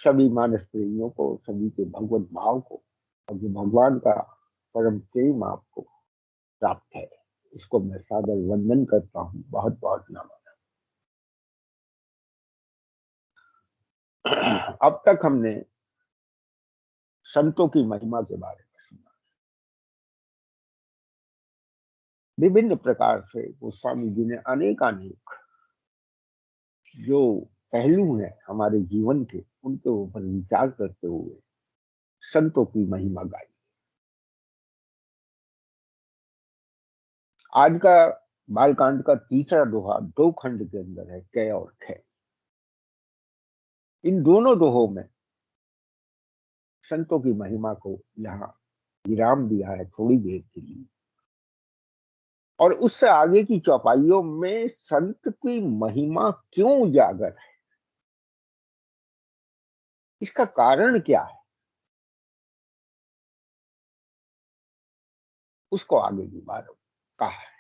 सभी मानस प्रेमियों को, सभी के भगवत भाव को, और जो भगवान का परम प्रेम आपको प्राप्त है, इसको मैं सादर वंदन करता हूँ। बहुत बहुत नमन। अब तक हमने संतों की महिमा के बारे में सुना। विभिन्न प्रकार से गोस्वामी जी ने अनेक जो पहलू हैं हमारे जीवन के, उनके ऊपर विचार करते हुए संतों की महिमा गाई। आज का बालकांड का तीसरा दोहा 2 खंड के अंदर है, कै और खे। इन दोनों दोहों में संतों की महिमा को यहाँ विराम दिया है थोड़ी देर के लिए, और उससे आगे की चौपाइयों में संत की महिमा क्यों उजागर है, इसका कारण क्या है, उसको आगे की बार कहा है।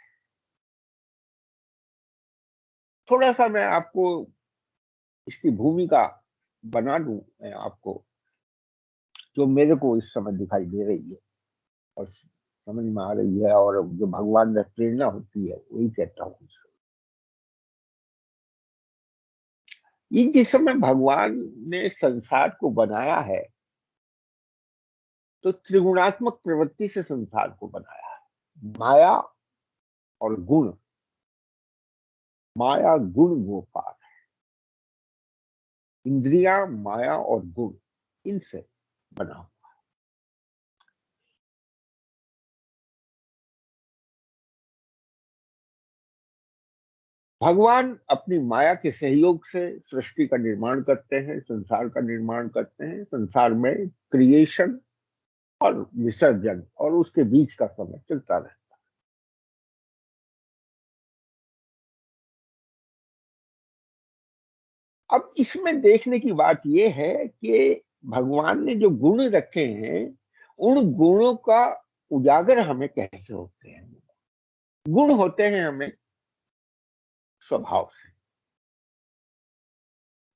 थोड़ा सा मैं आपको इसकी भूमिका बना दूं, मैं आपको जो मेरे को इस समय दिखाई दे रही है और समझ में आ रही है, और जो भगवान में प्रेरणा होती है वही कहता हूँ। ये जिस समय भगवान ने संसार को बनाया है, तो त्रिगुणात्मक प्रवृत्ति से संसार को बनाया है। माया और गुण, माया गुण गोपाल, इंद्रिया माया और गुण, इनसे बना हुआ। भगवान अपनी माया के सहयोग से सृष्टि का निर्माण करते हैं, संसार का निर्माण करते हैं। संसार में क्रिएशन और विसर्जन और उसके बीच का समय चलता रहता है। अब इसमें देखने की बात यह है कि भगवान ने जो गुण रखे हैं, उन गुणों का उजागर हमें कैसे होते हैं। गुण होते हैं हमें स्वभाव से,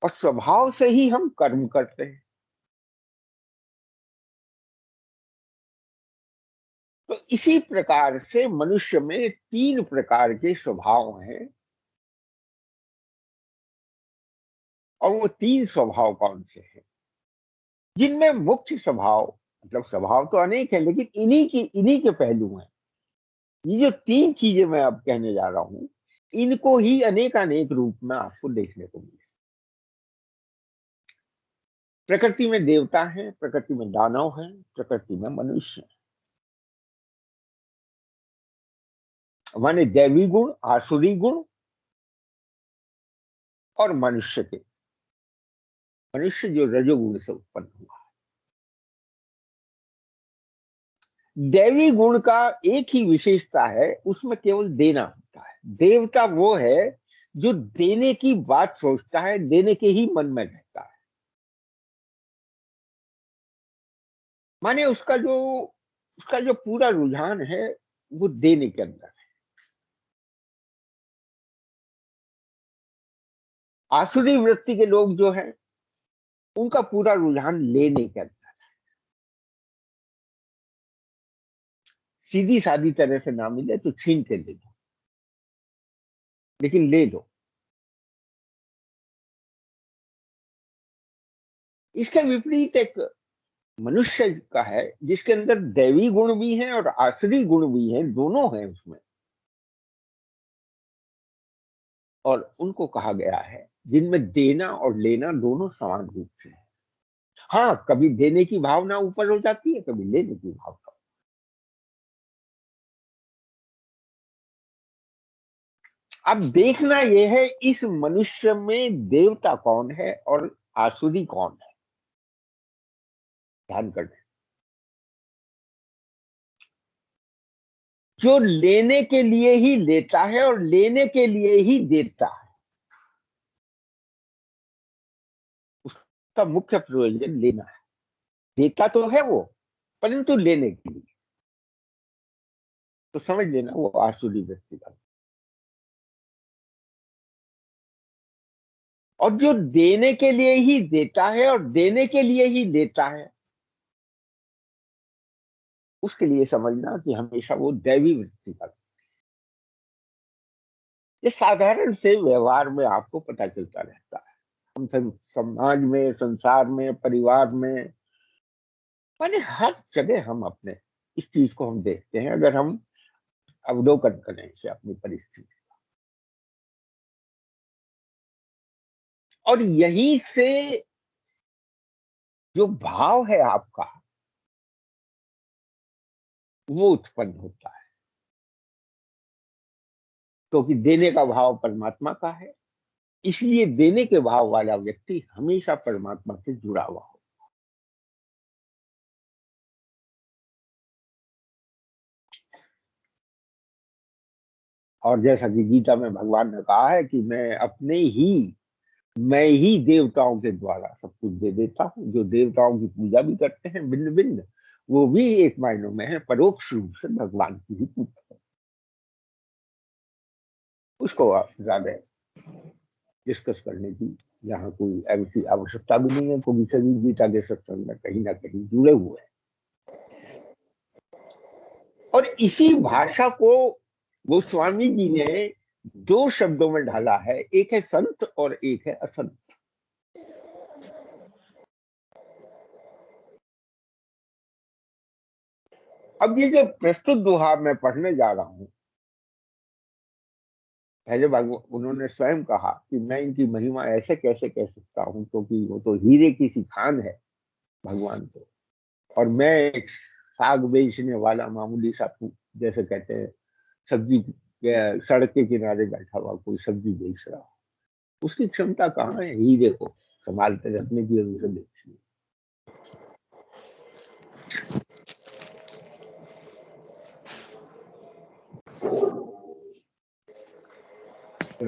और स्वभाव से ही हम कर्म करते हैं। तो इसी प्रकार से मनुष्य में 3 प्रकार के स्वभाव हैं, और वो 3 स्वभाव कौन से हैं, जिनमें मुख्य स्वभाव, मतलब स्वभाव तो अनेक है, लेकिन इन्हीं के पहलू हैं। ये जो 3 चीजें मैं अब कहने जा रहा हूं, इनको ही अनेक रूप में आपको देखने को मिले। प्रकृति में देवता है, प्रकृति में दानव है, प्रकृति में मनुष्य है। माने दैवी गुण, आसुरी गुण और मनुष्य के, मनुष्य जो रजोगुण से उत्पन्न हुआ। दैवी गुण का एक ही विशेषता है, उसमें केवल देना होता है। देवता वो है जो देने की बात सोचता है, देने के ही मन में रहता है। माने उसका जो पूरा रुझान है वो देने के अंदर है। आसुरी वृत्ति के लोग जो हैं, उनका पूरा रुझान लेने के अंदर। सीधी सादी तरह से ना मिले तो छीन के ले लो, लेकिन ले लो। इसके विपरीत एक मनुष्य का है, जिसके अंदर दैवी गुण भी हैं और आसुरी गुण भी हैं, दोनों हैं उसमें। और उनको कहा गया है जिनमें देना और लेना दोनों समान रूप से है। हाँ, कभी देने की भावना ऊपर हो जाती है, कभी लेने की भावना। अब देखना यह है इस मनुष्य में देवता कौन है और आसुरी कौन है। ध्यान करना। जो लेने के लिए ही लेता है और लेने के लिए ही देता है, उसका मुख्य प्रयोजन लेना है। देता तो है वो, परंतु लेने के लिए। तो समझ लेना वो आसुरी व्यक्ति का। और जो देने के लिए ही देता है और देने के लिए ही लेता है, उसके लिए समझना कि हमेशा वो दैवी वृत्ति का। ये साधारण से व्यवहार में आपको पता चलता रहता है। हम समाज में, संसार में, परिवार में, माने हर जगह हम अपने इस चीज को हम देखते हैं, अगर हम अवलोकन करें इसे अपनी परिस्थिति। और यहीं से जो भाव है आपका, वो उत्पन्न होता है, क्योंकि देने का भाव परमात्मा का है। इसलिए देने के भाव वाला व्यक्ति हमेशा परमात्मा से जुड़ा हुआ हो। और जैसा कि गीता में भगवान ने कहा है कि मैं ही देवताओं के द्वारा सब कुछ दे देता हूँ। जो देवताओं की पूजा भी करते हैं भिन्न भिन्न, वो भी एक मायनों में है परोक्ष रूप से भगवान की ही पूजा करते हैं। उसको आप ज्यादा डिस्कस करने की यहाँ कोई ऐसी आवश्यकता भी नहीं है, क्योंकि सभी गीता के सत्संग में कहीं ना कहीं जुड़े हुए हैं। और इसी भाषा को गोस्वामी जी ने दो शब्दों में ढाला है, एक है संत और एक है असंत। अब ये जो प्रस्तुत दोहा मैं पढ़ने जा रहा हूं, पहले उन्होंने स्वयं कहा कि मैं इनकी महिमा ऐसे कैसे कह सकता हूं, क्योंकि वो तो हीरे की सी खान है भगवान तो, और मैं एक साग बेचने वाला मामूली सा, जैसे कहते हैं सब्जी, सड़क के किनारे बैठा हुआ कोई सब्जी बेच रहा हो, उसकी क्षमता कहाँ है हीरे को संभालते रखने की और उसे बेचने।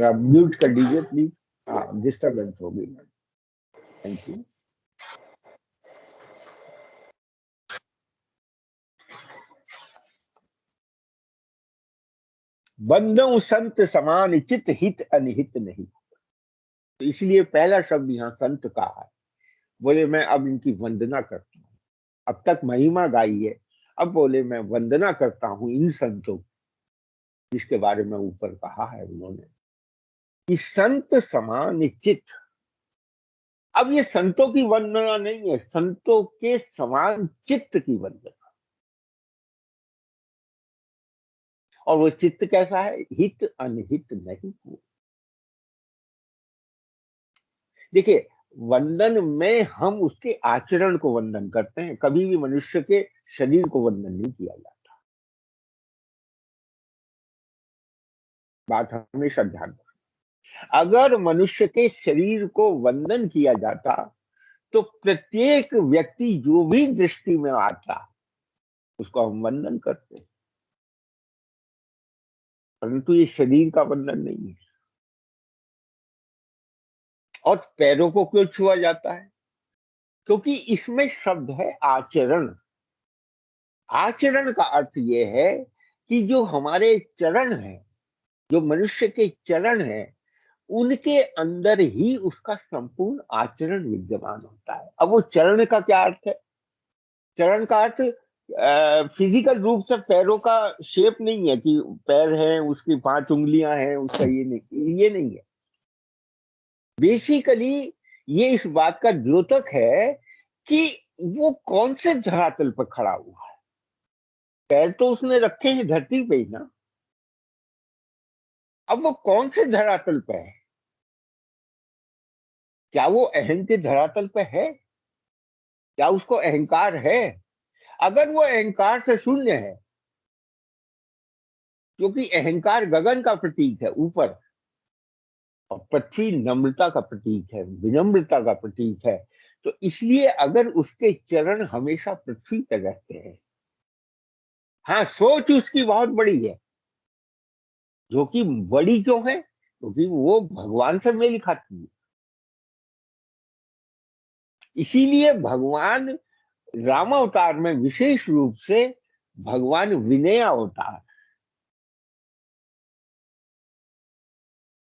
आप म्यूट कर दीजिए प्लीज, हाँ डिस्टर्बेंस होगी। Thank you. बंदो संत समान चित हित अनहित नहीं। तो इसलिए पहला शब्द यहाँ संत का है। बोले मैं अब इनकी वंदना करता हूँ, अब तक महिमा गाई है, अब बोले मैं वंदना करता हूँ इन संतों की, जिसके बारे में ऊपर कहा है उन्होंने कि संत समान चित। अब ये संतों की वंदना नहीं है, संतों के समान चित्त की वंदना। और वो चित्त कैसा है? हित अनहित नहीं। देखिए, वंदन में हम उसके आचरण को वंदन करते हैं, कभी भी मनुष्य के शरीर को वंदन नहीं किया जाता। बात हमेशा ध्यान रखना। अगर मनुष्य के शरीर को वंदन किया जाता तो प्रत्येक व्यक्ति जो भी दृष्टि में आता उसको हम वंदन करते, परंतु ये शरीर का वंदन नहीं है। और पैरों को क्यों छुआ जाता है? क्योंकि इसमें शब्द है आचरण। आचरण का अर्थ यह है कि जो हमारे चरण हैं, जो मनुष्य के चरण हैं, उनके अंदर ही उसका संपूर्ण आचरण विद्यमान होता है। अब वो चरण का क्या अर्थ है? चरण का अर्थ फिजिकल रूप से पैरों का शेप नहीं है कि पैर है, उसकी 5 उंगलियां हैं, उसका ये नहीं है। बेसिकली ये इस बात का द्योतक है कि वो कौन से धरातल पर खड़ा हुआ है। पैर तो उसने रखे हैं धरती पे ही ना, अब वो कौन से धरातल पे है? क्या वो अहम के धरातल पे है? क्या उसको अहंकार है? अगर वो अहंकार से शून्य है, क्योंकि अहंकार गगन का प्रतीक है ऊपर, और पृथ्वी नम्रता का प्रतीक है, विनम्रता का प्रतीक है, तो इसलिए अगर उसके चरण हमेशा पृथ्वी पर रहते हैं, हाँ सोच उसकी बहुत बड़ी है, जो कि बड़ी क्यों है? क्योंकि वो भगवान से मेल खाती है। इसीलिए भगवान राम अवतार में विशेष रूप से भगवान विनय अवतार,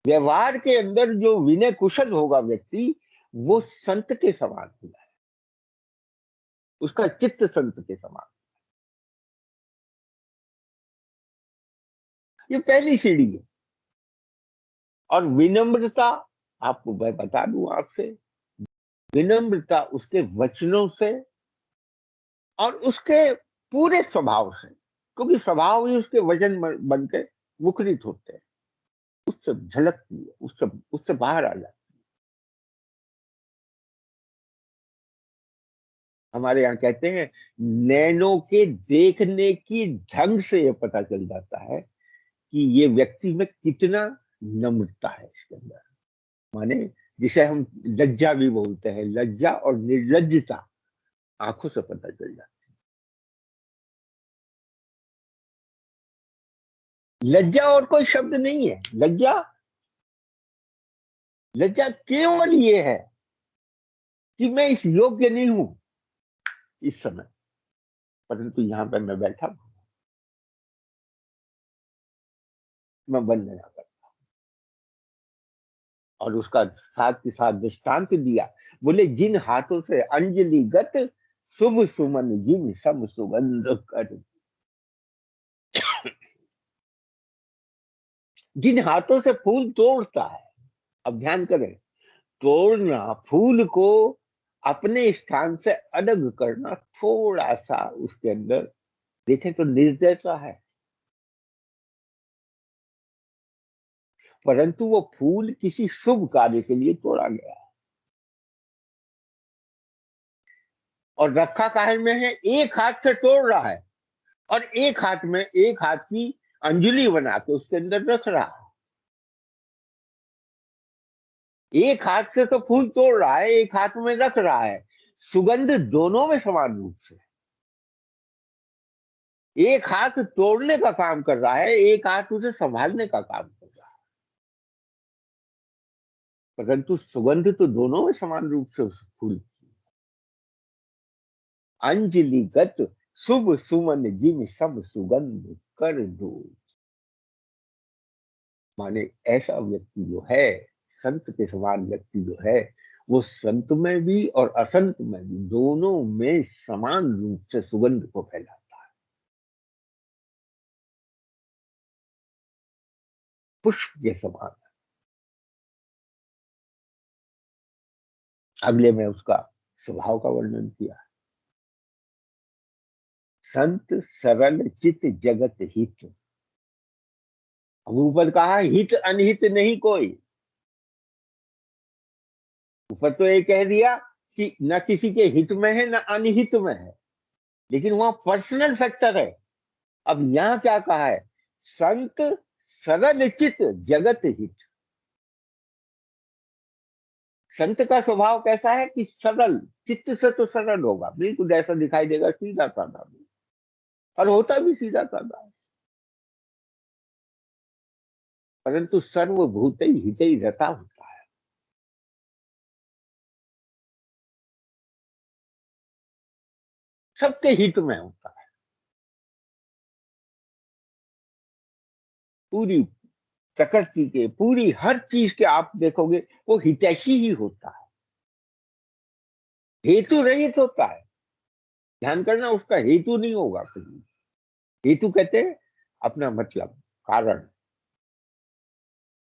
व्यवहार के अंदर जो विनय कुशल होगा व्यक्ति, वो संत के समान होगा, उसका चित्त संत के समान। ये पहली सीढ़ी है। और विनम्रता, आपको मैं बता दूं आपसे, विनम्रता उसके वचनों से और उसके पूरे स्वभाव से, क्योंकि स्वभाव ही उसके वचन बन के मुखरित होते हैं, उससे झलकती है, उससे बाहर आ जाती है। हमारे यहाँ कहते हैं, नैनों के देखने की ढंग से ये पता चल जाता है कि ये व्यक्ति में कितना नम्रता है इसके अंदर। माने जिसे हम लज्जा भी बोलते हैं, लज्जा और निर्लज्जता आंखों से पता चल जाती है। लज्जा और कोई शब्द नहीं है। लज्जा, लज्जा केवल ये है कि मैं इस योग्य नहीं हूं इस समय, परंतु यहां पर मैं बैठा हूं, मैं वंदना करता हूं। और उसका साथ के साथ दृष्टांत दिया, बोले जिन हाथों से अंजलि गत शुभ सुमन जिन सम सुगंध कर। जिन हाथों से फूल तोड़ता है, अब ध्यान करें, तोड़ना, फूल को अपने स्थान से अलग करना, थोड़ा सा उसके अंदर देखें तो निर्दयता है, परंतु वो फूल किसी शुभ कार्य के लिए तोड़ा गया है। और रखा काहे में है, एक हाथ से तोड़ रहा है और एक हाथ की अंजलि बना के उसके अंदर रख रहा है। एक हाथ से तो फूल तोड़ रहा है, एक हाथ में रख रहा है, सुगंध दोनों में समान रूप से। एक हाथ तोड़ने का काम कर रहा है, एक हाथ उसे संभालने का काम कर रहा है, परंतु सुगंध तो दोनों में समान रूप से उस फूल। अंजलि गत शुभ सुमन जिम सब सुगंध कर दो। माने ऐसा व्यक्ति जो है, संत के समान व्यक्ति जो है, वो संत में भी और असंत में भी दोनों में समान रूप से सुगंध को फैलाता है। पुष्प के समान। अगले में उसका स्वभाव का वर्णन किया, संत सरल चित जगत हित। अब ऊपर कहा हित अनहित नहीं कोई, ऊपर तो ये कह दिया कि न किसी के हित में है न अनहित में है, लेकिन वहां पर्सनल फैक्टर है। अब यहां क्या कहा है, संत सरल चित जगत हित। संत का स्वभाव कैसा है कि सरल चित्त से तो सरल होगा, बिल्कुल ऐसा दिखाई देगा सीधा साधा भी, और होता भी सीधा साधा है, परंतु सर्वभूत हित ही रता होता है। सबके हित में होता है। पूरी प्रकृति के, पूरी हर चीज के आप देखोगे वो हितैषी ही होता है, हेतु रहित होता है। ध्यान करना, उसका हेतु नहीं होगा कभी। हेतु कहते हैं अपना मतलब, कारण।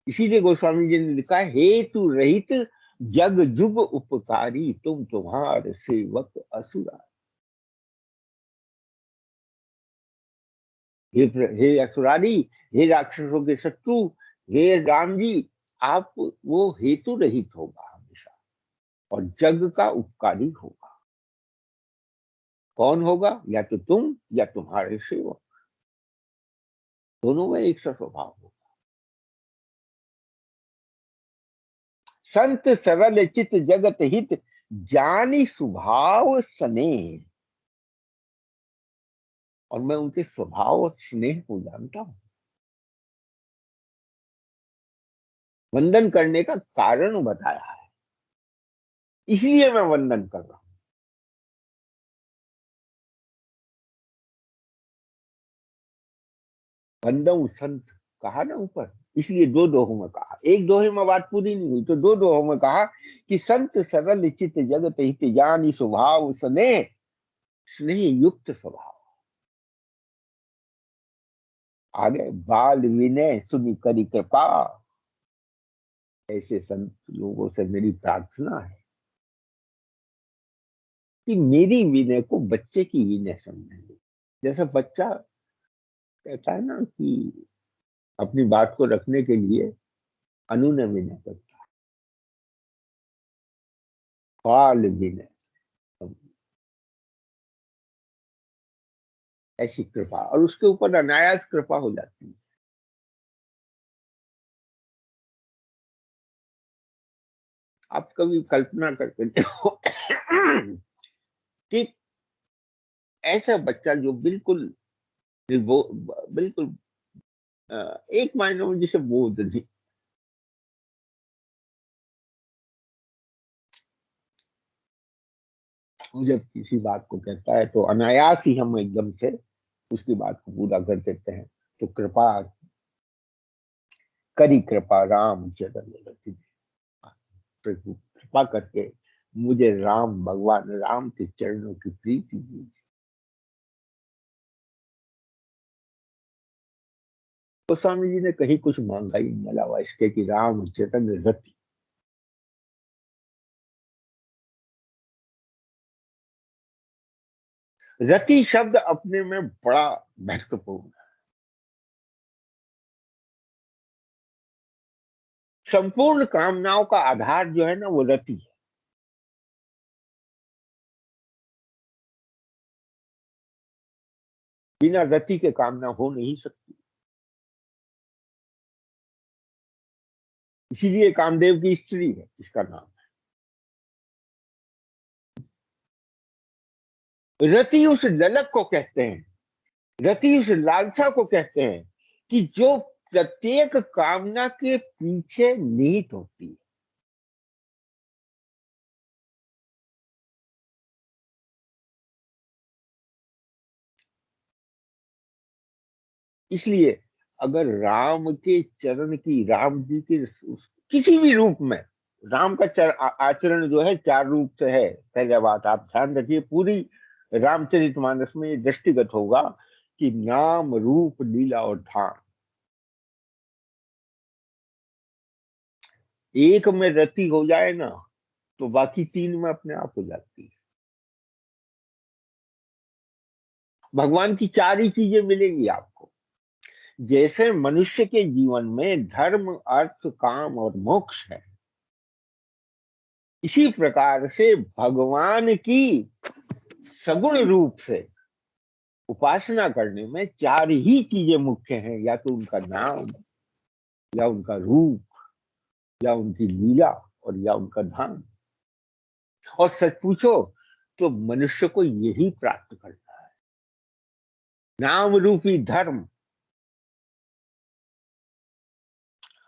इसीलिए गोस्वामी जी ने लिखा है, हेतु रहित जग जुग उपकारी तुम तुम्हार सेवक असुरा। हे असुरारी, हे राक्षसों के शत्रु, हे राम जी, आप वो हेतु रहित होगा हमेशा, और जग का उपकारी होगा। कौन होगा, या तो तुम या तुम्हारे सेवक, दोनों में एक सा स्वभाव होगा। संत सरल चित जगत हित जानी स्वभाव स्नेह। और मैं उनके स्वभाव और स्नेह को जानता हूं, वंदन करने का कारण बताया है, इसलिए मैं वंदन कर रहा हूं। वंदन संत, कहा ना ऊपर, इसलिए दो दोहों में कहा, एक दोहे में बात पूरी नहीं हुई तो दो दोहों में कहा कि संत सरल चित जगत हित जानी स्वभाव स्नेह, स्नेह युक्त स्वभाव। आगे बाल विनय सुनि करी कृपा, ऐसे संत लोगों से मेरी प्रार्थना है कि मेरी विनय को बच्चे की विनय समझेंगे। जैसा बच्चा कहता है ना कि अपनी बात को रखने के लिए अनुनय विनय करता है, बाल विनय, ऐसी कृपा, और उसके ऊपर अनायास कृपा हो जाती है। आप कभी कल्पना करके देखो कि ऐसा बच्चा जो बिल्कुल बिल्कुल एक मायने में जिसे बोध नहीं, जब किसी बात को कहता है तो अनायास ही हम एकदम से उसकी बात को पूरा कर देते हैं। तो कृपा करी, कृपा राम चरण रति, प्रभु कृपा करके मुझे राम, भगवान राम के चरणों की प्रीति दी। तो स्वामी जी ने कहीं कुछ मांगा ही नहीं, अलावा इसके कि राम चरण रति। रति शब्द अपने में बड़ा महत्वपूर्ण है। संपूर्ण कामनाओं का आधार जो है ना वो रति है। बिना रति के कामना हो नहीं सकती। इसीलिए कामदेव की स्त्री है इसका नाम। रति उस ललक को कहते हैं, रति उस लालसा को कहते हैं कि जो प्रत्येक कामना के पीछे निहित होती है। इसलिए अगर राम के चरण की, राम जी के किसी भी रूप में, राम का आचरण जो है चार रूप से है। पहले बात आप ध्यान रखिए, पूरी रामचरितमानस में ये दृष्टिगत होगा कि नाम रूप लीला और ध्यान, एक में रति हो जाए ना तो बाकी तीन में अपने आप हो जाती है। भगवान की चार ही चीजें मिलेंगी आपको। जैसे मनुष्य के जीवन में धर्म, अर्थ, काम और मोक्ष है, इसी प्रकार से भगवान की सगुण रूप से उपासना करने में चार ही चीजें मुख्य हैं, या तो उनका नाम, या उनका रूप, या उनकी लीला, और या उनका ध्यान। और सच पूछो तो मनुष्य को यही प्राप्त करना है, नाम रूपी धर्म,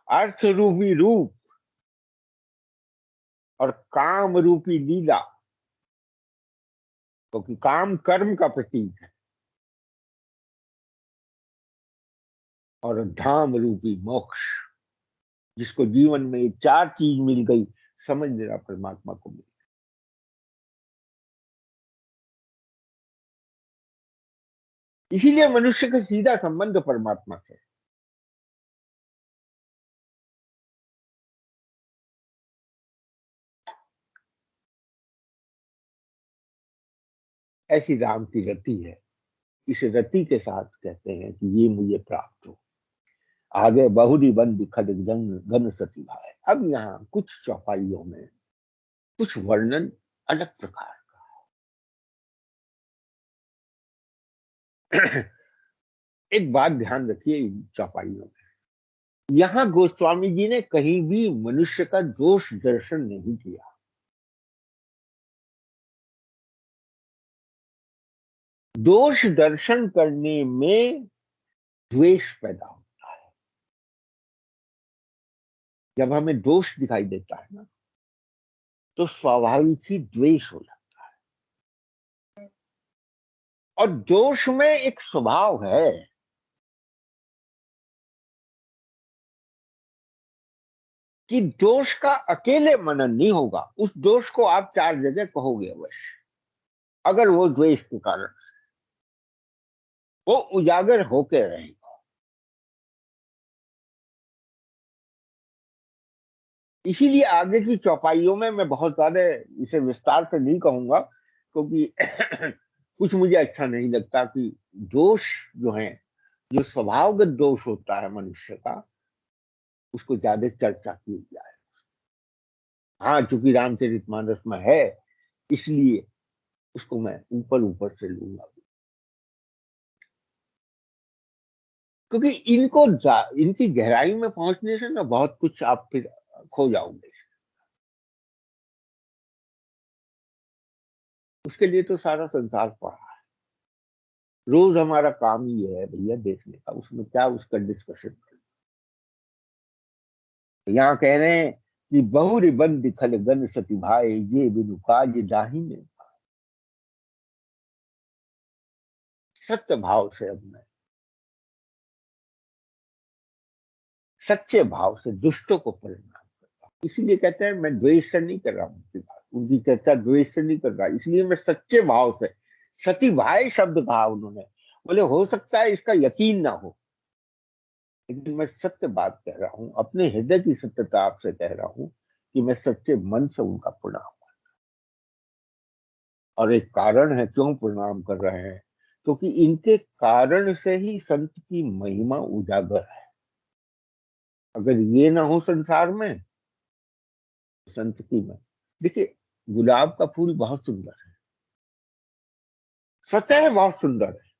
अर्थ रूपी रूप, और काम रूपी लीला, क्योंकि काम कर्म का प्रतीक है, और धाम रूपी मोक्ष। जिसको जीवन में ये चार चीज मिल गई, समझ लेना परमात्मा को मिल। इसीलिए मनुष्य का सीधा संबंध परमात्मा से। ऐसी राम की रति है, इस रति के साथ कहते हैं कि ये मुझे प्राप्त हो। आगे बहुरी बंद खद जन गन सती भाई। अब यहाँ कुछ चौपाइयों में कुछ वर्णन अलग प्रकार का। एक बात ध्यान रखिए इन चौपाइयों में, यहाँ गोस्वामी जी ने कहीं भी मनुष्य का दोष दर्शन नहीं किया। दोष दर्शन करने में द्वेष पैदा होता है। जब हमें दोष दिखाई देता है ना तो स्वाभाविक ही द्वेष हो जाता है। और दोष में एक स्वभाव है, कि दोष का अकेले मनन नहीं होगा, उस दोष को आप 4 जगह कहोगे अवश्य, अगर वो द्वेष के कारण वो उजागर होके रहेगा। इसीलिए आगे की चौपाइयों में मैं बहुत ज्यादा इसे विस्तार से नहीं कहूंगा, क्योंकि कुछ मुझे अच्छा नहीं लगता कि दोष जो है, जो स्वभावगत दोष होता है मनुष्य का, उसको ज्यादा चर्चा की जाए। हाँ, चूंकि रामचरितमानस में है, इसलिए उसको मैं ऊपर ऊपर से लूंगा, क्योंकि इनकी गहराई में पहुंचने से ना बहुत कुछ आप फिर खो जाओगे। उसके लिए तो सारा संसार पड़ा है। रोज हमारा काम ही है भैया देखने का, उसमें क्या उसका डिस्कशन करना। यहाँ कह रहे हैं कि बहुरी बंद खल गन सती भाई, ये बिनु काज दाहिने। सत्य भाव से अब मैं सच्चे भाव से दुष्टों को परिणाम करता हूं। इसीलिए कहते हैं मैं द्वेष से नहीं कर रहा हूँ उनकी बात, उनकी चर्चा द्वेष से नहीं कर रहा, इसलिए मैं सच्चे भाव से। सती भाई शब्द कहा उन्होंने, बोले हो सकता है इसका यकीन ना हो, लेकिन मैं सत्य बात कह रहा हूं, अपने हृदय की सत्यता आपसे कह रहा हूं कि मैं सच्चे मन से उनका प्रणाम। और एक कारण है क्यों प्रणाम कर रहे हैं, क्योंकि इनके कारण से ही संत की महिमा उजागर है। अगर ये ना हो संसार में, संत की महिमा। देखिए, गुलाब का फूल बहुत सुंदर है, सतह बहुत सुंदर है,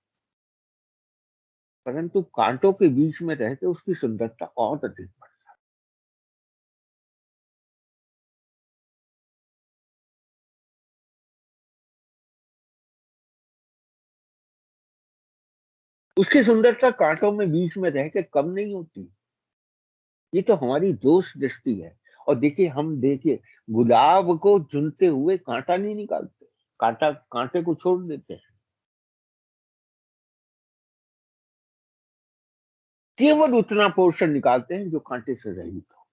परंतु कांटों के बीच में रहकर उसकी सुंदरता और अधिक बढ़। उसकी सुंदरता कांटों में बीच में रह के कम नहीं होती। ये तो हमारी दोष दृष्टि है। और देखिए, हम देखिए गुलाब को चुनते हुए कांटा नहीं निकालते, कांटा कांटे को छोड़ देते हैं, केवल उतना पोर्शन निकालते हैं जो कांटे से रहित हो।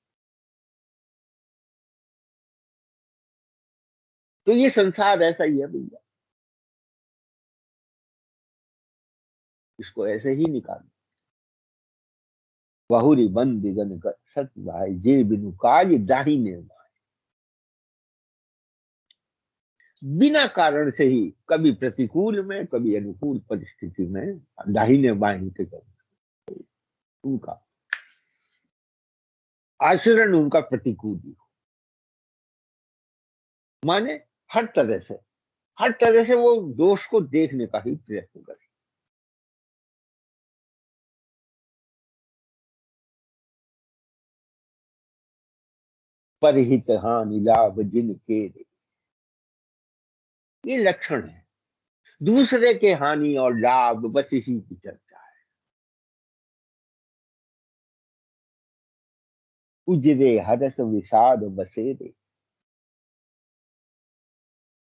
तो ये संसार ऐसा ही है भैया, इसको ऐसे ही निकाल। बहुरी बंद दिगन कर सत भाई, जे बिनु काय दाहिने बाएं। बिना कारण से ही कभी प्रतिकूल में कभी अनुकूल परिस्थिति में दाहिने बाएं के उनका आचरण, उनका प्रतिकूल ही हो। माने हर तरह से वो दोष को देखने का ही प्रयत्न करे। परहित हानि लाभ जिन के रे, ये लक्षण है। दूसरे के हानि और लाभ बस इसी की चर्चा है। उजरे हरस विषाद बसेरे,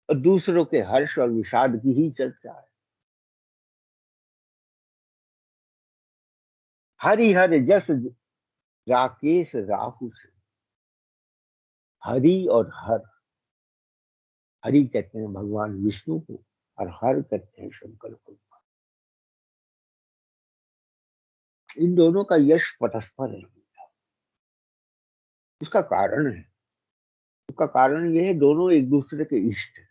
और दूसरों के हर्ष और विषाद की ही चर्चा है। हरिहर जस राकेश राहु से। हरि और हर, हरि कहते हैं भगवान विष्णु को, और हर कहते हैं शंकर को। इन दोनों का यश परस्पर है। उसका कारण है, उसका कारण यह है दोनों एक दूसरे के इष्ट हैं।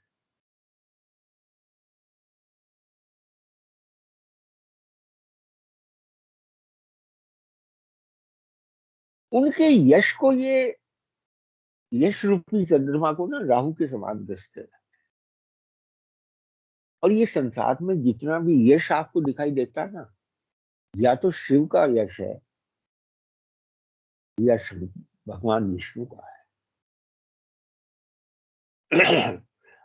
उनके यश को, ये यश रूपी चंद्रमा को ना राहु के समान दृष्टि है। और ये संसार में जितना भी यश आपको दिखाई देता है ना, या तो शिव का यश है या भगवान विष्णु का है।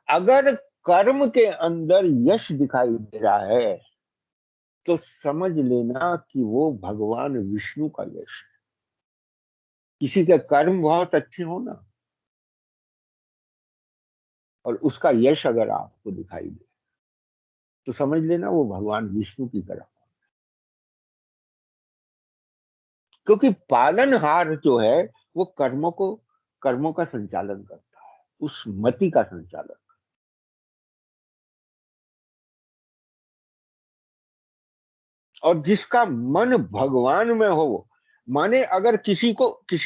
अगर कर्म के अंदर यश दिखाई दे रहा है, तो समझ लेना कि वो भगवान विष्णु का यश है। किसी के कर्म बहुत अच्छे हो ना, और उसका यश अगर आपको दिखाई दे, तो समझ लेना वो भगवान विष्णु की तरफ। क्योंकि पालनहार जो है वो कर्मों का संचालन करता है, उस मति का संचालन। और जिसका मन भगवान में हो, माने अगर किसी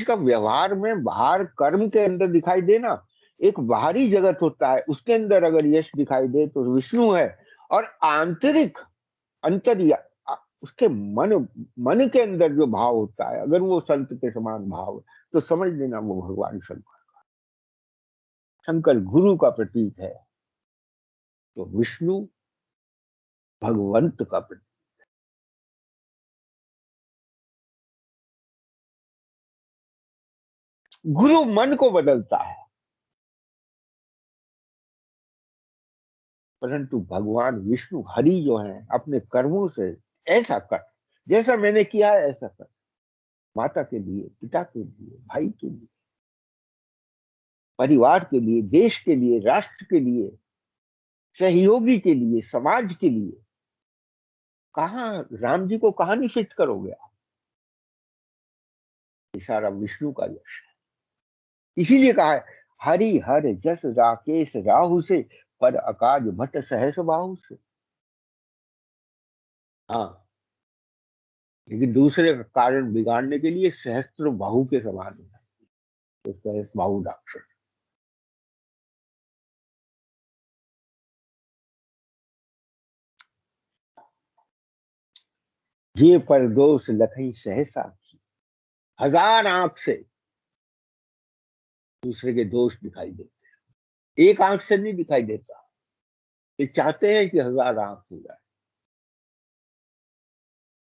का व्यवहार में बाहर कर्म के अंदर दिखाई दे ना, एक बाहरी जगत होता है, उसके अंदर अगर यश दिखाई दे तो विष्णु है। और आंतरिक उसके मन के अंदर जो भाव होता है, अगर वो संत के समान भाव है, तो समझ लेना वो भगवान शंकर, शंकर गुरु का प्रतीक है, तो विष्णु भगवंत का प्रतीक। गुरु मन को बदलता है, परंतु भगवान विष्णु हरि जो है अपने कर्मों से ऐसा कर, जैसा मैंने किया है ऐसा कर, माता के लिए, पिता के लिए, भाई के लिए, परिवार के लिए, देश के लिए, राष्ट्र के लिए, सहयोगी के लिए, समाज के लिए। कहां राम जी को कहां नहीं फिट करोगे आप? ये सारा विष्णु का यश है। इसीलिए कहा है हरि हर जस राकेश राहु से, पर अकाज भट्ट सहस बाहु से। हाँ, लेकिन दूसरे का कारण बिगाड़ने के लिए सहस्त्र बाहु के समान है, तो सहस बाहु राक्षस। जे पर दोष लखई सहसा, हजार आंख से दूसरे के दोष दिखाई देते, एक आंख से नहीं दिखाई देता। ये चाहते हैं कि हजार आंख हो जाए।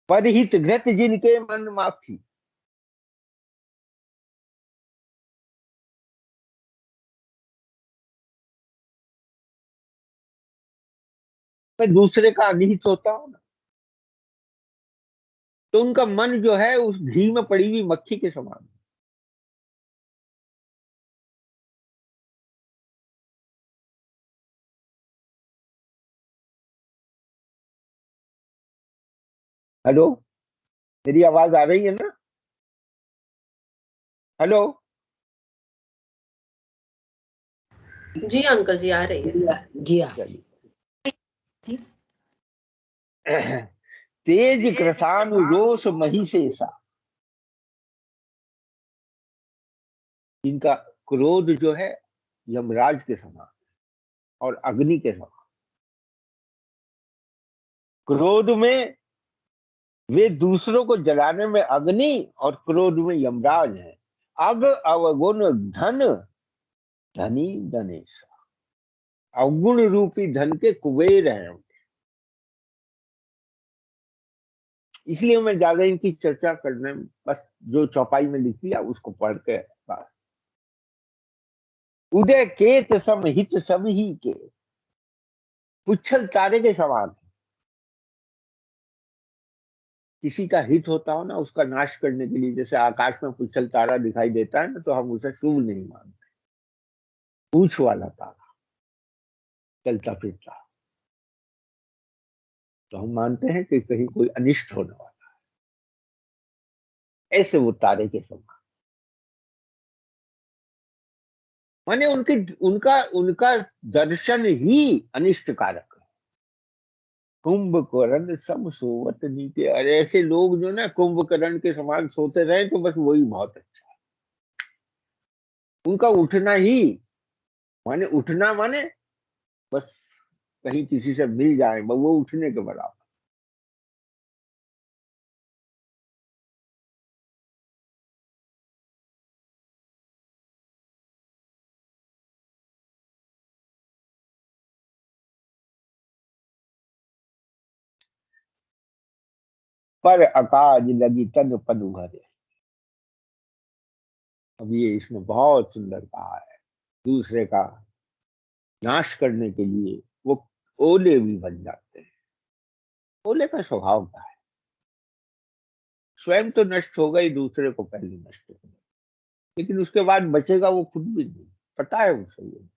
परहित घृत जिनके मन माखी, मैं दूसरे का अनिहित होता हूं ना, तो उनका मन जो है उस घी में पड़ी हुई मक्खी के समान। हेलो, मेरी आवाज आ रही है ना? हेलो। जी अंकल जी, आ रही है। जी हाँ। चलिए। तेज कृसानु रोष महिषेषा, इनका क्रोध जो है यमराज के समान और अग्नि के समान। क्रोध में वे दूसरों को जलाने में अग्नि, और क्रोध में यमराज है। अग अवगुण धन धनी धनेश, अवगुण रूपी धन के कुबेर हैं। इसलिए मैं ज्यादा इनकी चर्चा करने में, बस जो चौपाई में लिख दिया उसको पढ़ के बस। उदय केत सम हित सब ही के, पुच्छल तारे के समान है। किसी का हित होता हो ना, उसका नाश करने के लिए, जैसे आकाश में पुच्छल तारा दिखाई देता है ना, तो हम उसे शुभ नहीं मानते। पूछ वाला तारा चलता फिरता, तो हम मानते हैं कि कहीं कोई अनिष्ट होने वाला है। ऐसे वो तारे के समान, माने उनके उनका उनका दर्शन ही अनिष्ट कारक है। कुंभकर्ण सम सोवत नीचे, अरे ऐसे लोग जो ना कुंभकर्ण के समान सोते रहे तो बस वही बहुत अच्छा है। उनका उठना ही, माने उठना माने बस कहीं किसी से मिल जाए, वो उठने के बराबर। पर अकाज लगी तन पनु हरे, अब ये इसमें बहुत सुंदर कहा है। दूसरे का नाश करने के लिए वो ओले भी बन जाते हैं। ओले का स्वभाव क्या है? स्वयं तो नष्ट होगा ही, दूसरे को पहले नष्ट होगा, लेकिन उसके बाद बचेगा वो खुद भी नहीं, पता है उसे ये।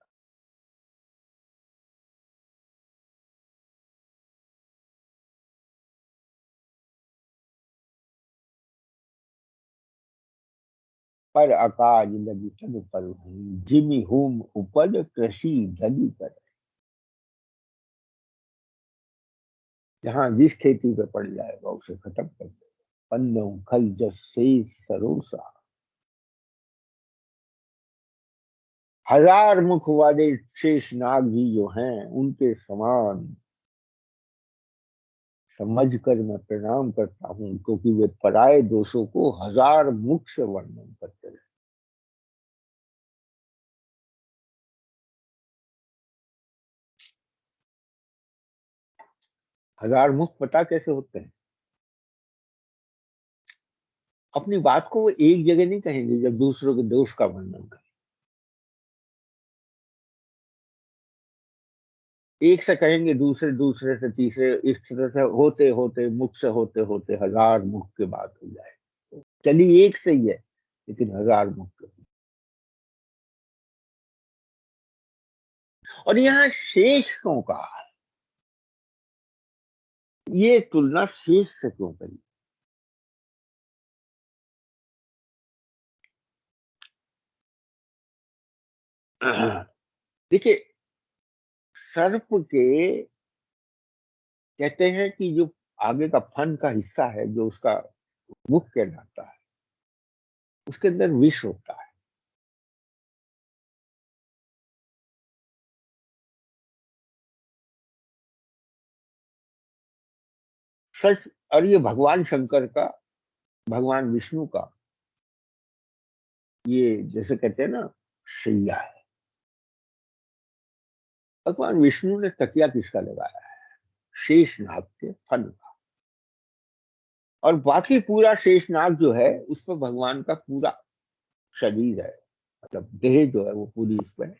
पर अकाज लगी तन पर हूँ, जिमि होम उपज कृषि दली कर। जहां जिस खेती पे पड़ जाएगा उसे खत्म कर दे। पन्नों खल जस शेष सरोसा, हजार मुख वाले शेष नाग जी जो हैं उनके समान समझ कर मैं प्रणाम करता हूं, क्योंकि वे पराये दोषों को हजार मुख से वर्णन करते हैं। हजार मुख पता कैसे होते हैं? अपनी बात को वो एक जगह नहीं कहेंगे जब दूसरों के दोष का वर्णन करें। एक से कहेंगे, दूसरे दूसरे से तीसरे, इस तरह से होते होते मुख से होते होते हजार मुख की बात हो जाए। चली एक से ही है लेकिन हजार मुख की। और यहाँ शेषों का ये तुलना शेष से क्यों करी? देखिए, सर्प के कहते हैं कि जो आगे का फन का हिस्सा है, जो उसका मुख कहलाता है, उसके अंदर विष होता है। सच। और ये भगवान शंकर का, भगवान विष्णु का, ये जैसे कहते हैं ना, शैया है। भगवान विष्णु ने तकिया किसका लगाया है? शेषनाग के फन का। और बाकी पूरा शेषनाग जो है उस पर भगवान का पूरा शरीर है, मतलब देह जो है वो पूरी उसमें है।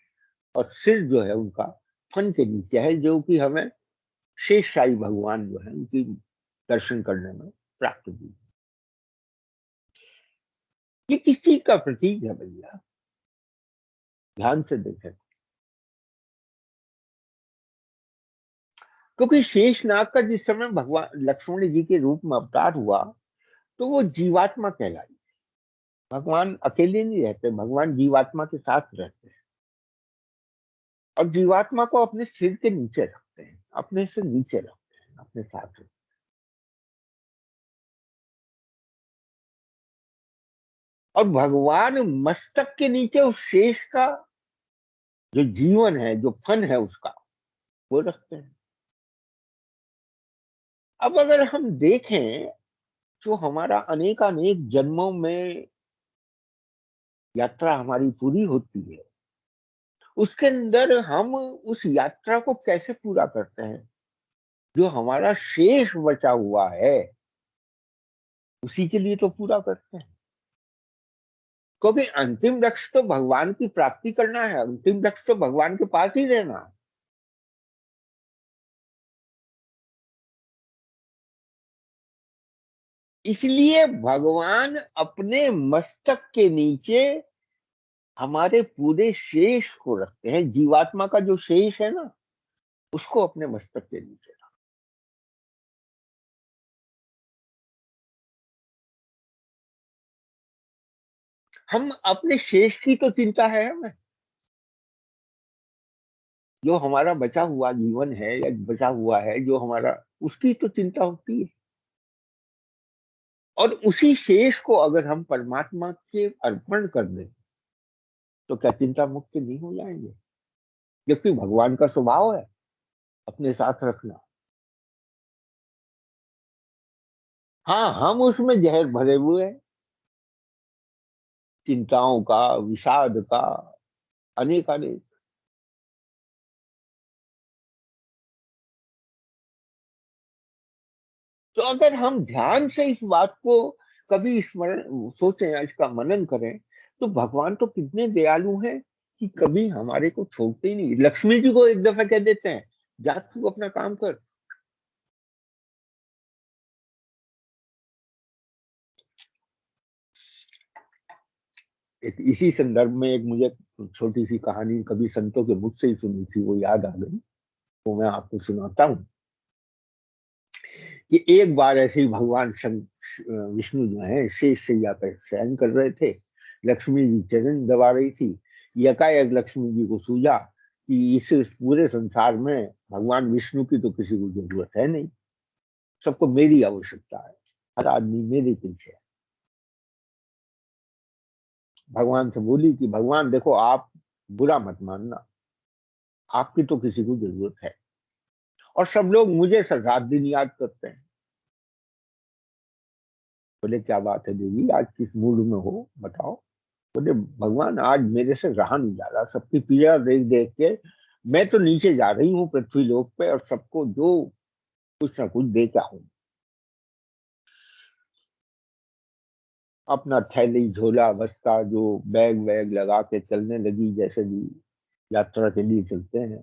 और सिर जो है उनका फन के नीचे है, जो कि हमें शेषशाही भगवान जो है उनकी दर्शन करने में प्राप्त हुई। ये किस चीज का प्रतीक है भैया? ध्यान से देखें। क्योंकि शेषनाग का जिस समय भगवान लक्ष्मण जी के रूप में अवतार हुआ तो वो जीवात्मा कहलाई। भगवान अकेले नहीं रहते, भगवान जीवात्मा के साथ रहते हैं। और जीवात्मा को अपने सिर के नीचे रखते हैं, अपने से नीचे रखते हैं, अपने साथ रखते हैं। और भगवान मस्तक के नीचे उस शेष का जो जीवन है, जो फन है उसका, वो रखते हैं। अब अगर हम देखें, जो हमारा अनेक जन्मों में यात्रा हमारी पूरी होती है, उसके अंदर हम उस यात्रा को कैसे पूरा करते हैं? जो हमारा शेष बचा हुआ है उसी के लिए तो पूरा करते हैं। क्योंकि अंतिम लक्ष्य तो भगवान की प्राप्ति करना है, अंतिम लक्ष्य तो भगवान के पास ही रहना है। इसलिए भगवान अपने मस्तक के नीचे हमारे पूरे शेष को रखते हैं। जीवात्मा का जो शेष है ना, उसको अपने मस्तक के नीचे रखते हैं। हम अपने शेष की तो चिंता है हमें, जो हमारा बचा हुआ जीवन है या बचा हुआ है जो हमारा, उसकी तो चिंता होती है। और उसी शेष को अगर हम परमात्मा के अर्पण कर दें तो क्या चिंता मुक्त नहीं हो जाएंगे? जबकि भगवान का स्वभाव है अपने साथ रखना। हाँ, हम उसमें जहर भरे हुए हैं, चिंताओं का, विषाद का, अनेक अनेक। तो अगर हम ध्यान से इस बात को कभी स्मरण सोचें, इसका मनन करें, तो भगवान तो कितने दयालु हैं कि कभी हमारे को छोड़ते ही नहीं। लक्ष्मी जी को एक दफा कह देते हैं, जा तू अपना काम कर। एक इसी संदर्भ में एक मुझे छोटी सी कहानी कभी संतों के मुख से ही सुनी थी, वो याद आ गई, वो मैं आपको सुनाता हूँ। कि एक बार ऐसे ही भगवान विष्णु जो है शेष शैया पर शयन कर रहे थे। लक्ष्मी जी चरण दबा रही थी। यकायक लक्ष्मी जी को सूझा कि इस पूरे संसार में भगवान विष्णु की तो किसी को जरूरत है नहीं, सबको मेरी आवश्यकता है, हर आदमी मेरे पीछे है। भगवान से बोली कि भगवान देखो, आप बुरा मत मानना, आपकी तो किसी को जरूरत है, और सब लोग मुझे रात दिन याद करते हैं। बोले क्या बात है देवी, आज किस मूड में हो बताओ। बोले भगवान आज मेरे से रहा नहीं जा रहा, सबकी पीड़ा देख देख के मैं तो नीचे जा रही हूँ पृथ्वी लोक पे, और सबको जो कुछ ना कुछ दे क्या हूँ। अपना थैली झोला बस्ता जो बैग वैग लगा के चलने लगी, जैसे भी यात्रा के लिए चलते हैं।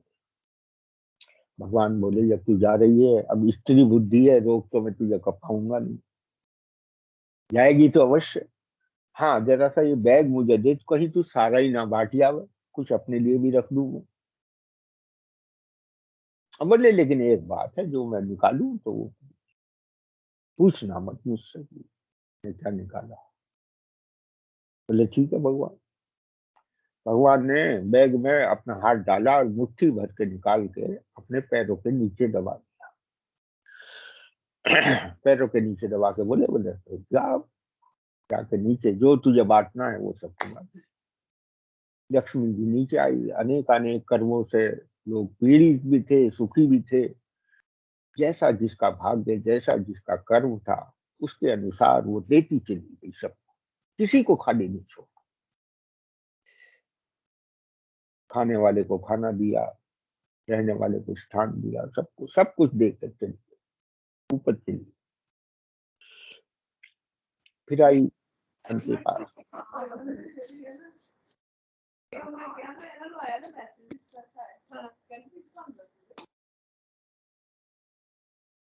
भगवान बोले जब तू जा रही है, अब स्त्री बुद्धि है, रोक तो मैं तुझे कपाऊंगा नहीं, जाएगी तो अवश्य। हाँ जरा सा ये बैग मुझे दे, तो कहीं तू सारा ही ना बांट आवे, कुछ अपने लिए भी रख लूं मैं। अब बोले लेकिन एक बात है, जो मैं निकालूं तो वो पूछना मत मुझसे कि मैं क्या निकाला। बोले ठीक है भगवान। भगवान ने बैग में अपना हाथ डाला और मुट्ठी भर के निकाल के अपने पैरों के नीचे दबा दिया। पैरों के नीचे दबा के बोले बोले तो जाके नीचे जो तुझे बांटना है वो सब तुम्हारा। लक्ष्मी जी नीचे आई, अनेक अनेक कर्मों से लोग पीड़ित भी थे, सुखी भी थे। जैसा जिसका भाग्य, जैसा जिसका कर्म था, उसके अनुसार वो देती चली गई सब, किसी को खाली नहीं छोड़ा। खाने वाले को खाना दिया, रहने वाले को स्थान दिया, सबको सब कुछ देकर चली, ऊपर चली। फिर आई उनके पास।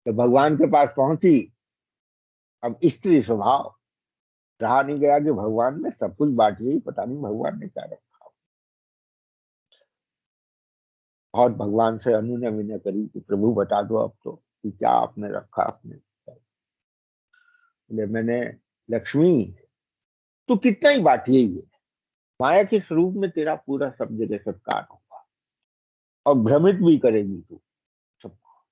तो भगवान के पास पहुंची। अब स्त्री स्वभाव, रहा नहीं गया कि भगवान ने सब कुछ बांट ही, पता नहीं भगवान ने क्या रखा। और भगवान से अनुनय विनय करी कि प्रभु बता दो अब तो कि क्या आपने रखा आपने। मैंने लक्ष्मी, तू कितना ही बांटिए, ये माया के स्वरूप में तेरा पूरा सब जगह सत्कार होगा, और भ्रमित भी करेगी तू सबको।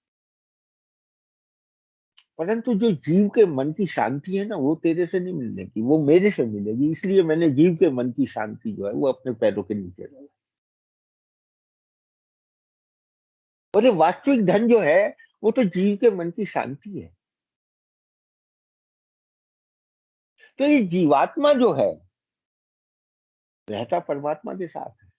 परंतु जो जीव के मन की शांति है ना, वो तेरे से नहीं मिलने की, वो मेरे से मिलेगी। इसलिए मैंने जीव के मन की शांति जो है वो अपने पैरों के नीचे रखी। और ये वास्तविक धन जो है वो तो जीव के मन की शांति है। तो ये जीवात्मा जो है रहता परमात्मा के साथ है।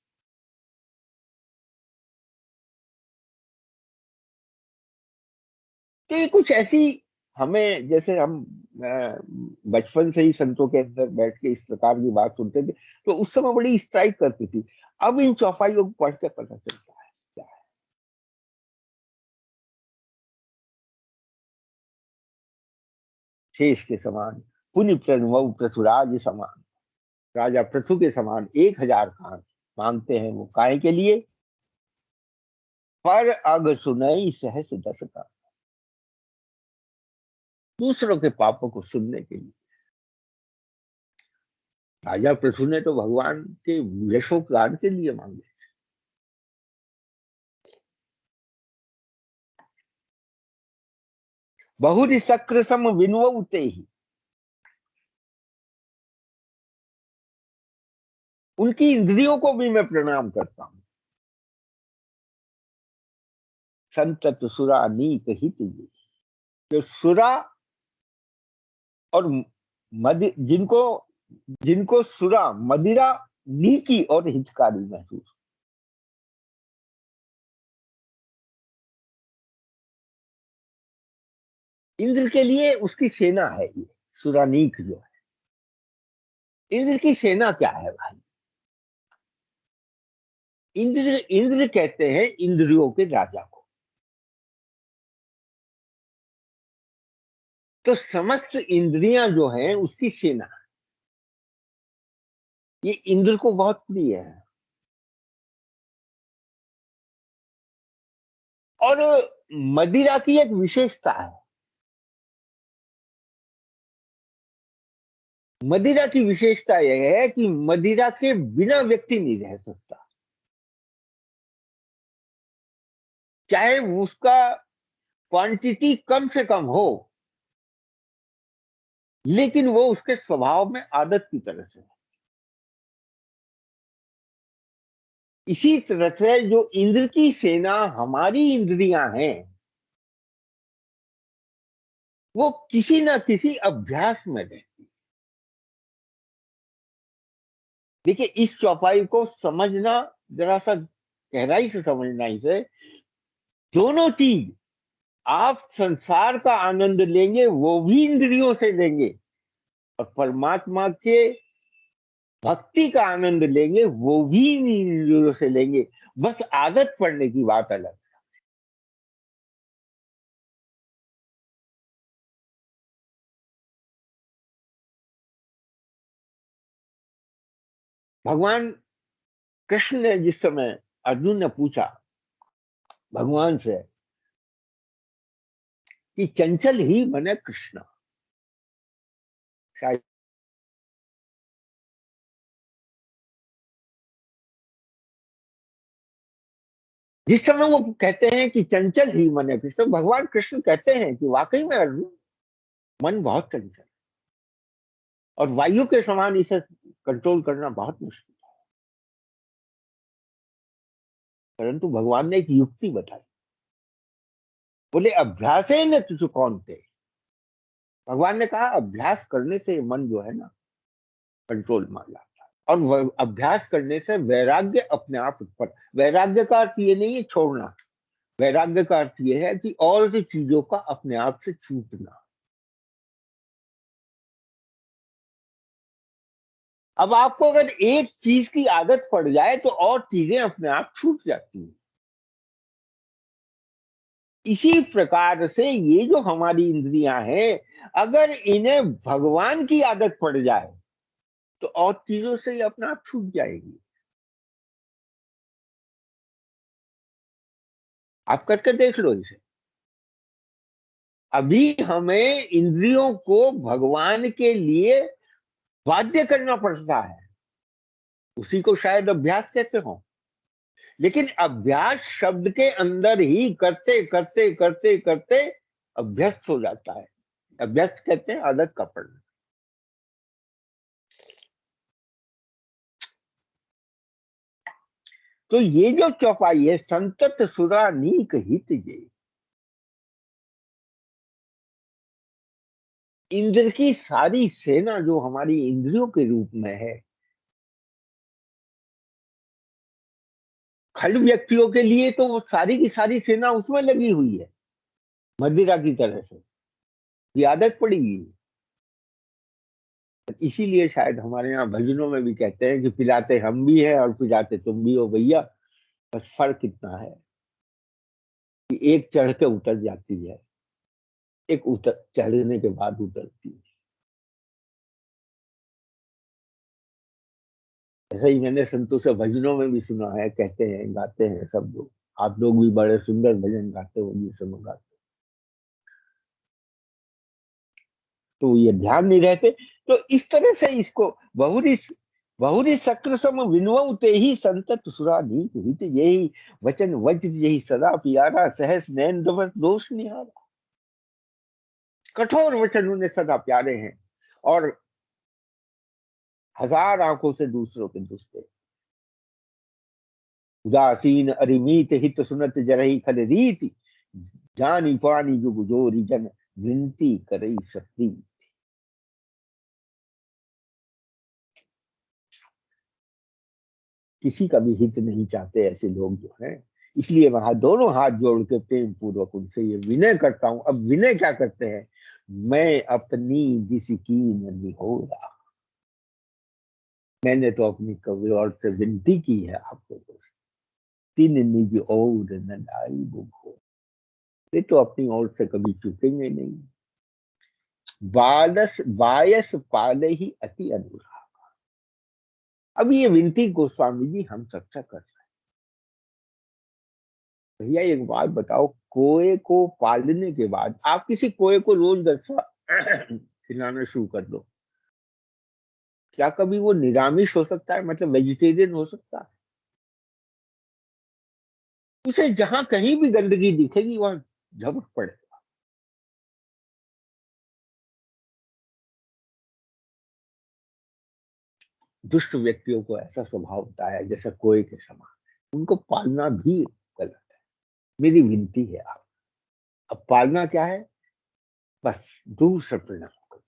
तो ये कुछ ऐसी, हमें जैसे हम बचपन से ही संतों के अंदर बैठ के इस प्रकार की बात सुनते थे, तो उस समय बड़ी स्ट्राइक करती थी। अब इन चौपाइयों को पढ़ के पता चलता है क्या है। शेष के समान पुनि प्रणव पृथुराज समान, राजा पृथु के समान 1000 कान मांगते हैं वो काय के लिए, पर अग सुनई सहस दस का, दूसरों के पापों को सुनने के लिए। राजा पृथु ने तो भगवान के यशोगान के लिए मांगे। बहुरी शक्र सम विनवते ही, उनकी इंद्रियों को भी मैं प्रणाम करता हूं। संतत सुरा नीक हित ये, जो सुरा और मदि जिनको जिनको सुरा मदिरा नीकी और हितकारी महसूस। इंद्र के लिए उसकी सेना है ये सुरानीक जो है। इंद्र की सेना क्या है भाई? इंद्र इंद्र कहते हैं इंद्रियों के राजा को। तो समस्त इंद्रियां जो हैं उसकी सेना, ये इंद्र को बहुत प्रिय है। और मदिरा की एक विशेषता है, मदिरा की विशेषता यह है कि मदिरा के बिना व्यक्ति नहीं रह सकता, चाहे उसका क्वांटिटी कम से कम हो, लेकिन वो उसके स्वभाव में आदत की तरह से। इसी तरह से जो इंद्र की सेना हमारी इंद्रियां हैं, वो किसी ना किसी अभ्यास में रहती। देखिए, इस चौपाई को समझना, जरा सा गहराई से समझना इसे। दोनों चीज, आप संसार का आनंद लेंगे वो भी इंद्रियों से लेंगे, और परमात्मा के भक्ति का आनंद लेंगे वो भी इंद्रियों से लेंगे। बस आदत पड़ने की बात अलग। भगवान कृष्ण ने जिस समय, अर्जुन ने पूछा भगवान से कि चंचल ही बने कृष्ण, शायद जिस समय वो कहते हैं कि चंचल ही मन कृष्ण, भगवान कृष्ण कहते हैं कि वाकई में अर्जुन, मन बहुत चंचल, और वायु के समान इसे कंट्रोल करना बहुत मुश्किल। परंतु भगवान ने एक युक्ति बताई, बोले अभ्यास न तुझ कौन थे। भगवान ने कहा अभ्यास करने से मन जो है ना, कंट्रोल में आ जाता है, और अभ्यास करने से वैराग्य अपने आप उत्पन्न। वैराग्य का अर्थ ये नहीं है छोड़ना, वैराग्य का अर्थ ये है कि और सी चीजों का अपने आप से छूटना। अब आपको अगर एक चीज की आदत पड़ जाए तो और चीजें अपने आप छूट जाती हैं। इसी प्रकार से ये जो हमारी इंद्रियां हैं, अगर इन्हें भगवान की आदत पड़ जाए तो और चीजों से ये अपने आप छूट जाएगी। आप करके देख लो इसे। अभी हमें इंद्रियों को भगवान के लिए बाध्य करना पड़ता है, उसी को शायद अभ्यास कहते हो। लेकिन अभ्यास शब्द के अंदर ही करते करते करते करते अभ्यस्त हो जाता है। अभ्यस्त कहते हैं आदत का पड़ना। तो ये जो चौपाई है, संतत सुरा नीक हित ये, इंद्र की सारी सेना जो हमारी इंद्रियों के रूप में है, खल व्यक्तियों के लिए तो वो सारी की सारी सेना उसमें लगी हुई है, मदिरा की तरह से। ये आदत पड़ी हुई है। इसीलिए शायद हमारे यहाँ भजनों में भी कहते हैं कि पिलाते हम भी है और पिलाते तुम भी हो भैया, बस फर्क इतना है कि एक चढ़ के उतर जाती है, एक उतर चढ़ने के बाद उतरती है। ऐसा ही मैंने संतों से भजनों में भी सुना है, कहते हैं, गाते हैं सब लोग। आप लोग भी बड़े सुंदर भजन गाते हो, ये सब गाते हो। तो ये ध्यान नहीं रहते। तो इस तरह से इसको बहुरी बहुरी शक्र सम विनवते ही संतत सुरा नीत हित, यही वचन वज्र यही सदा प्यारा, सहस नैन रवस दोष निहारा। कठोर वचन उन्हें सदा प्यारे हैं, और हजार आंखों से दूसरों के दुष्टे। उदासीन अरिमीत हित सुनत जरही खल रीति, जानी पानी जुग जोरी जन विनती करई शक्ति। किसी का भी हित नहीं चाहते ऐसे लोग जो हैं। इसलिए वहां दोनों हाथ जोड़ के प्रेम पूर्वक उनसे ये विनय करता हूं। अब विनय क्या करते हैं, मैं अपनी जिसकी नहीं हो रहा, मैंने तो अपनी कवि और से विनती की है आपको, तीन निज और न लाई बुभो, ये तो अपनी ओर से कभी चुकेंगे नहीं। बालस बायस पाले ही अति अनुराग। अब ये विनती गोस्वामी जी हम सबसे कर रहे हैं। भैया एक बात बताओ, कोए को पालने के बाद आप किसी कोए को रोज दरसा खिलाना शुरू कर दो, क्या कभी वो निरामिष हो सकता है, मतलब वेजिटेरियन हो सकता है? उसे जहां कहीं भी गंदगी दिखेगी वहां झपट पड़े। दुष्ट व्यक्तियों को ऐसा स्वभाव होता है जैसे कोए के समान, उनको पालना भी गलत है। मेरी विनती है आप, अब पालना क्या है, बस दूर से प्रणाम करो।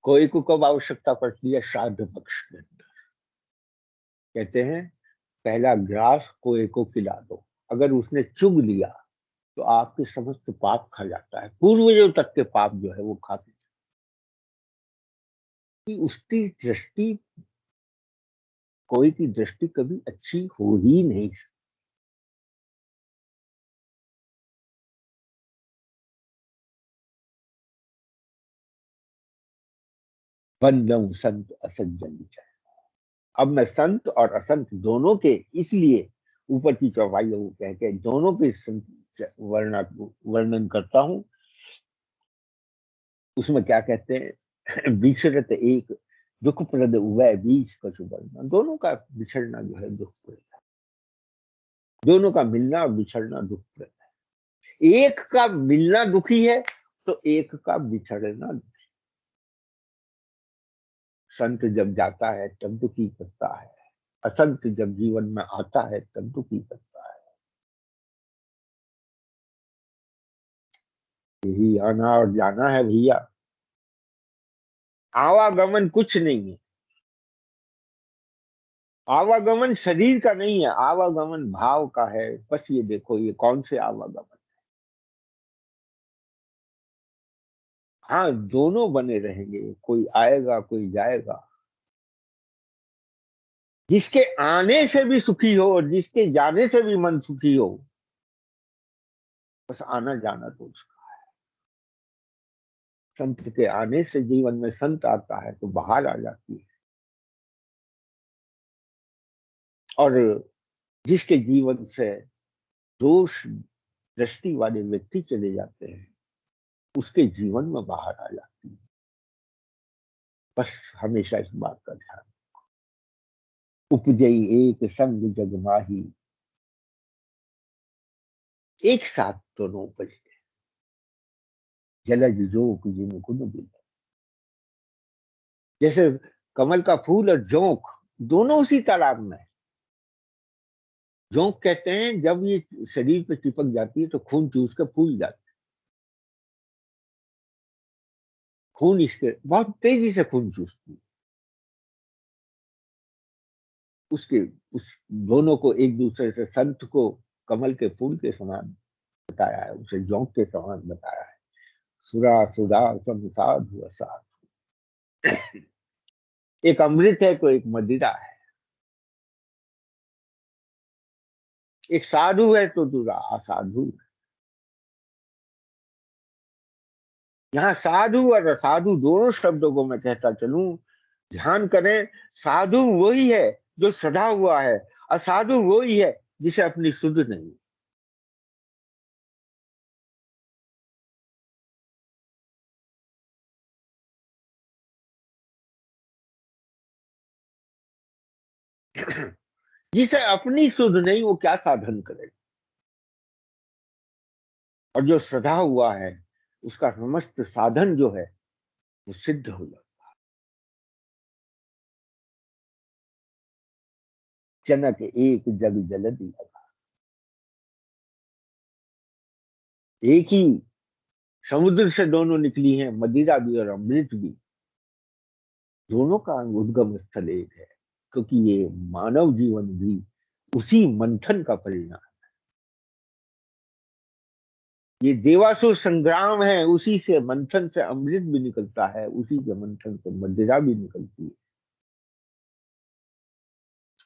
कोई को कब आवश्यकता पड़ती है, श्राद्ध पक्ष में कहते हैं पहला ग्रास कोए को खिला दो, अगर उसने चुग लिया तो आपके समस्त पाप खा जाता है, पूर्वजों तक के पाप जो है वो खाते हैं। उसकी दृष्टि, कोई की दृष्टि कभी अच्छी हो ही नहीं सकती। बंदम संत असज्जन विचार। अब मैं संत और असंत दोनों के, इसलिए ऊपर की चौपाइयों को कह के दोनों के वर्णन करता हूं। उसमें क्या कहते हैं, बिछड़त एक दुख प्रद उभय बीच कछु बरना। दोनों का बिछड़ना जो है दुख प्रद है, दोनों का मिलना और बिछड़ना दुख प्रद है। एक का मिलना दुखी है तो एक का बिछड़ना। संत जब जाता है तब दुखी करता है, असंत जब जीवन में आता है तब दुखी करता है। यही आना और जाना है भैया, आवागमन कुछ नहीं है। आवागमन शरीर का नहीं है, आवागमन भाव का है। बस ये देखो ये कौन से आवागमन। हाँ, दोनों बने रहेंगे, कोई आएगा कोई जाएगा। जिसके आने से भी सुखी हो और जिसके जाने से भी मन सुखी हो, बस आना जाना तो उसका। संत के आने से जीवन में संत आता है तो बाहर आ जाती है, और जिसके जीवन से दोष दृष्टि वाले व्यक्ति चले जाते हैं उसके जीवन में बाहर आ जाती है। बस हमेशा इस बात का ध्यान। उपजई एक संग जग माही, एक साथ दोनों उपजते, जलज जोक जिन गुण बिन। जैसे कमल का फूल और जोंक दोनों उसी तालाब में है। जोंक कहते हैं जब ये शरीर पे चिपक जाती है तो खून चूस के फूल जाता है। खून इसके बहुत तेजी से खून चूसती है। उसके उस दोनों को एक दूसरे से, संत को कमल के फूल के समान बताया है, उसे जोंक के समान बताया है। सुरा सुधा सम साधु असाधु। एक अमृत है तो एक मदिरा है, एक साधु है तो दूसरा असाधु है। यहाँ साधु और असाधु दोनों शब्दों को मैं कहता चलूं, ध्यान करें। साधु वही है जो सधा हुआ है, असाधु वही है जिसे अपनी सुध नहीं। जिसे अपनी सुध नहीं वो क्या साधन करे, और जो सधा हुआ है उसका समस्त साधन जो है वो सिद्ध हो जाता। जनक एक जग जलधि लगा, एक ही समुद्र से दोनों निकली हैं, मदिरा भी और अमृत भी। दोनों का उद्गम स्थल एक है, क्योंकि ये मानव जीवन भी उसी मंथन का परिणाम। ये देवासुर संग्राम है, उसी से मंथन से अमृत भी निकलता है, उसी के मंथन से मदिरा भी निकलती है।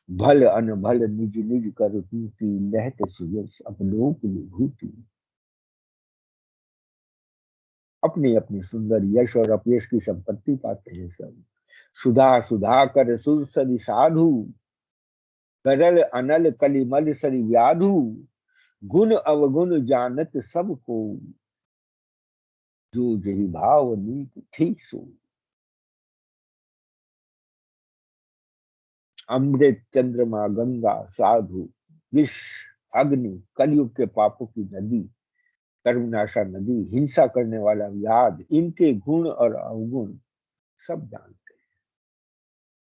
भल अनभल निज निज कर तूती, लहत सुयस अपनों की विभूति। अपनी अपनी सुंदर यश और अपयश की संपत्ति पाते हैं सब। सुधा सुधा कर सुरसरी साधु, करल अनल कलिमल सरि व्याधु। गुण अवगुण जानत सबको, जो जही भाव नीति थी सो। अमृत चंद्रमा गंगा साधु विष अग्नि कलयुग के पापों की नदी कर्मनाशा नदी हिंसा करने वाला व्याध इनके गुण और अवगुण सब जानते।